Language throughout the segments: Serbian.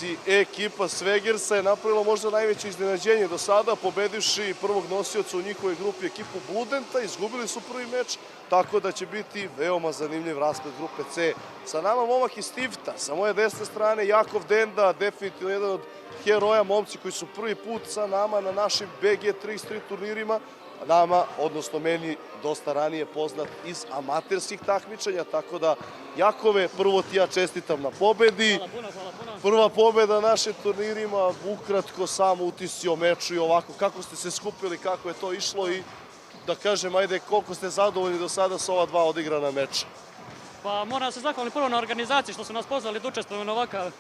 utakmici ekipa Svegersa je napravila možda najveće iznenađenje do sada, pobedivši prvog nosioca u njihovoj grupi ekipu Bludenta, izgubili su prvi meč, tako da će biti veoma zanimljiv rasplet grupe C. Sa nama momak iz Tifta, sa moje desne strane Jakov Denda, definitivno jedan od heroja, momci koji su prvi put sa nama na našim BG33 turnirima, nama, odnosno meni, dosta ranije poznat iz amaterskih takmičenja, tako da, Jakove, prvo ti ja čestitam na pobedi. Hvala puno. Prva pobeda na našim turnirima, ukratko samo utisci o meču i ovako, kako ste se skupili, kako je to išlo i da kažem, ajde, koliko ste zadovoljni do sada sa ova dva odigrana meča? Pa moram se zahvaliti prvo na organizaciji što su nas pozvali da učestvujemo na ovakav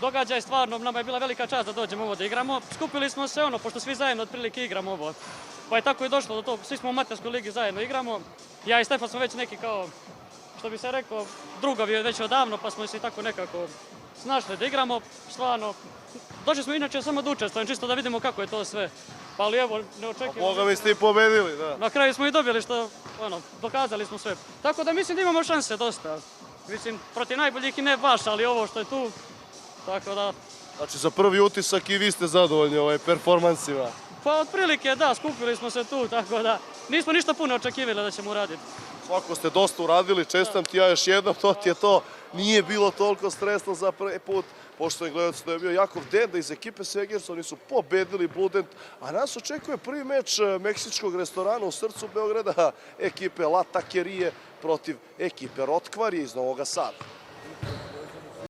događaj. Stvarno, nama je bila velika čast da dođemo ovo da igramo. Skupili smo se pošto svi zajedno otprilike igramo ovo. Pa je tako i došlo do toga, svi smo u materskoj ligi zajedno igramo. Ja i Stefan smo već neki kao, što bi se rekao, drugovi već odavno, pa smo se tako nekako snašli da igramo. Stvarno, došli smo inače samo da učestvujemo, čisto da vidimo kako je to sve. Pa ali evo, ne očekujemo. Boga mi ste i pobedili, da. Na kraju smo i dobili što, dokazali smo sve. Tako da mislim da imamo šanse dosta. Mislim, protiv najboljih i ne baš, ali ovo što je tu, tako da... Znači, za prvi utisak i vi ste zadovoljni performansima? Pa otprilike da, skupili smo se tu, tako da nismo ništa puno očekivali da ćemo uraditi. Svako ste dosta uradili, čestam ti ja još jednom, to ti je to. Nije bilo toliko stresno za prvi put. Poštovani gledalci, to je bio Jakov Denda iz ekipe Svegersa, oni su pobedili Bludent, a nas očekuje prvi meč meksičkog restorana u srcu Beograda, ekipe La Taquerie protiv ekipe Rotkvarije iz Novog Sada.